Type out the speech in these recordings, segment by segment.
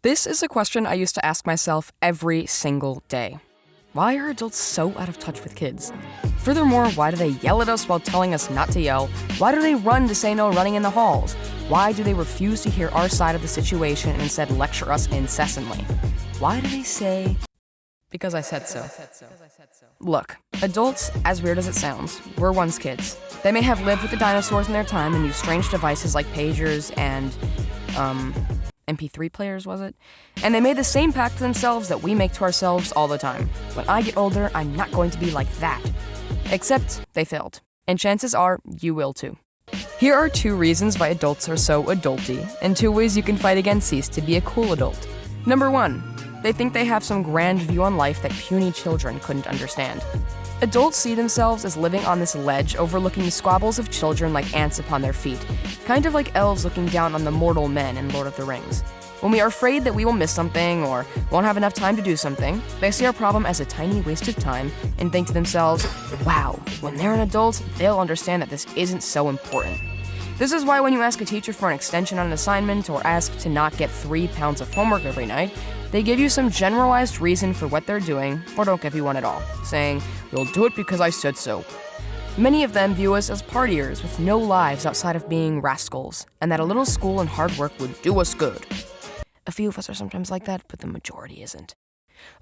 This is a question I used to ask myself every single day. Why are adults so out of touch with kids? Furthermore, why do they yell at us while telling us not to yell? Why do they run to say no running in the halls? Why do they refuse to hear our side of the situation and instead lecture us incessantly? Why do they say, "Because I said so"? Look, adults, as weird as it sounds, were once kids. They may have lived with the dinosaurs in their time and used strange devices like pagers and, MP3 players, was it? And they made the same pact to themselves that we make to ourselves all the time. When I get older, I'm not going to be like that. Except they failed. And chances are, you will too. Here are 2 reasons why adults are so adulty, and 2 ways you can fight against these to be a cool adult. Number 1, they think they have some grand view on life that puny children couldn't understand. Adults see themselves as living on this ledge overlooking the squabbles of children like ants upon their feet, kind of like elves looking down on the mortal men in Lord of the Rings. When we are afraid that we will miss something or won't have enough time to do something, they see our problem as a tiny waste of time and think to themselves, wow, when they're an adult, they'll understand that this isn't so important. This is why when you ask a teacher for an extension on an assignment or ask to not get 3 pounds of homework every night, they give you some generalized reason for what they're doing, or don't give you one at all, saying, "You'll do it because I said so." Many of them view us as partiers with no lives outside of being rascals, and that a little school and hard work would do us good. A few of us are sometimes like that, but the majority isn't.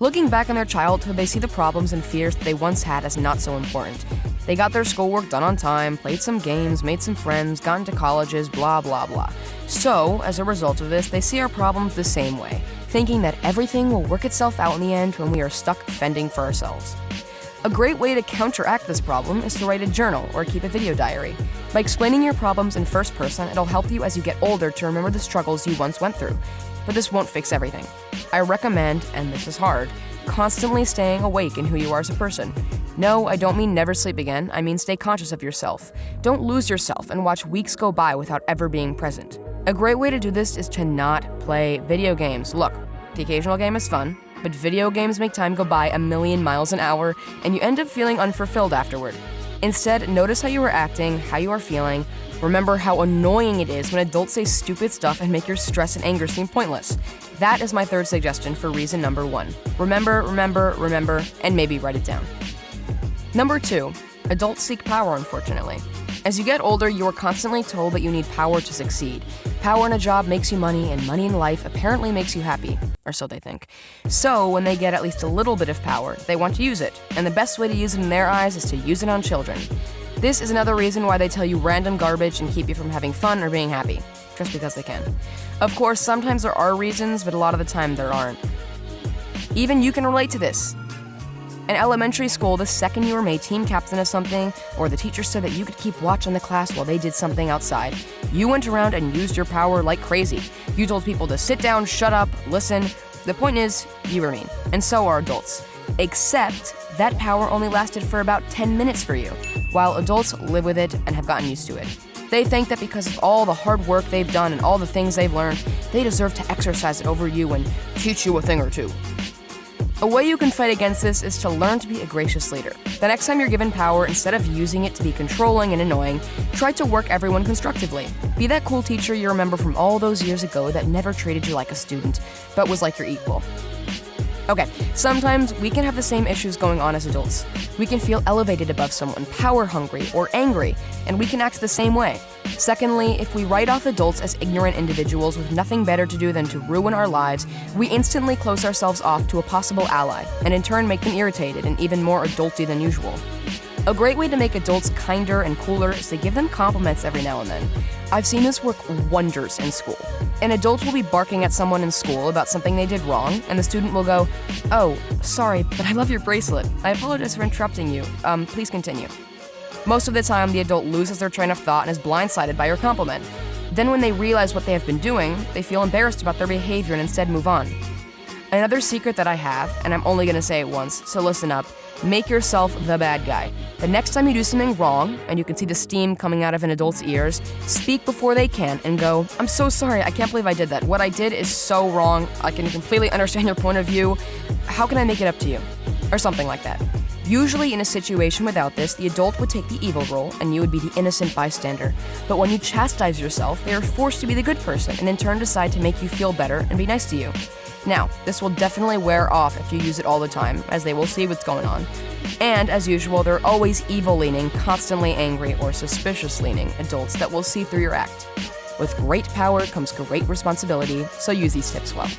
Looking back on their childhood, they see the problems and fears that they once had as not so important. They got their schoolwork done on time, played some games, made some friends, got into colleges, blah blah blah. So, as a result of this, they see our problems the same way, thinking that everything will work itself out in the end when we are stuck fending for ourselves. A great way to counteract this problem is to write a journal or keep a video diary. By explaining your problems in first person, it'll help you as you get older to remember the struggles you once went through. But this won't fix everything. I recommend, and this is hard, constantly staying awake in who you are as a person. No, I don't mean never sleep again, I mean stay conscious of yourself. Don't lose yourself and watch weeks go by without ever being present. A great way to do this is to not play video games. Look, the occasional game is fun, but video games make time go by 1,000,000 miles an hour, and you end up feeling unfulfilled afterward. Instead, notice how you are acting, how you are feeling. Remember how annoying it is when adults say stupid stuff and make your stress and anger seem pointless. That is my 3rd suggestion for reason number 1. Remember, and maybe write it down. Number 2, adults seek power, unfortunately. As you get older, you are constantly told that you need power to succeed. Power in a job makes you money, and money in life apparently makes you happy, or so they think. So, when they get at least a little bit of power, they want to use it, and the best way to use it in their eyes is to use it on children. This is another reason why they tell you random garbage and keep you from having fun or being happy, just because they can. Of course, sometimes there are reasons, but a lot of the time there aren't. Even you can relate to this. In elementary school, the second you were made team captain of something, or the teacher said that you could keep watch on the class while they did something outside, you went around and used your power like crazy. You told people to sit down, shut up, listen. The point is, you were mean, and so are adults. Except that power only lasted for about 10 minutes for you, while adults live with it and have gotten used to it. They think that because of all the hard work they've done and all the things they've learned, they deserve to exercise it over you and teach you a thing or two. A way you can fight against this is to learn to be a gracious leader. The next time you're given power, instead of using it to be controlling and annoying, try to work everyone constructively. Be that cool teacher you remember from all those years ago that never treated you like a student, but was like your equal. Okay, sometimes we can have the same issues going on as adults. We can feel elevated above someone, power hungry, or angry, and we can act the same way. Secondly, if we write off adults as ignorant individuals with nothing better to do than to ruin our lives, we instantly close ourselves off to a possible ally, and in turn make them irritated and even more adulty than usual. A great way to make adults kinder and cooler is to give them compliments every now and then. I've seen this work wonders in school. An adult will be barking at someone in school about something they did wrong, and the student will go, "Oh, sorry, but I love your bracelet. I apologize for interrupting you. Please continue." Most of the time, the adult loses their train of thought and is blindsided by your compliment. Then when they realize what they have been doing, they feel embarrassed about their behavior and instead move on. Another secret that I have, and I'm only going to say it once, so listen up, make yourself the bad guy. The next time you do something wrong, and you can see the steam coming out of an adult's ears, speak before they can and go, "I'm so sorry, I can't believe I did that. What I did is so wrong. I can completely understand your point of view. How can I make it up to you?" Or something like that. Usually in a situation without this, the adult would take the evil role and you would be the innocent bystander. But when you chastise yourself, they are forced to be the good person and in turn decide to make you feel better and be nice to you. Now, this will definitely wear off if you use it all the time, as they will see what's going on. And, as usual, there are always evil-leaning, constantly angry, or suspicious-leaning adults that will see through your act. With great power comes great responsibility, so use these tips well.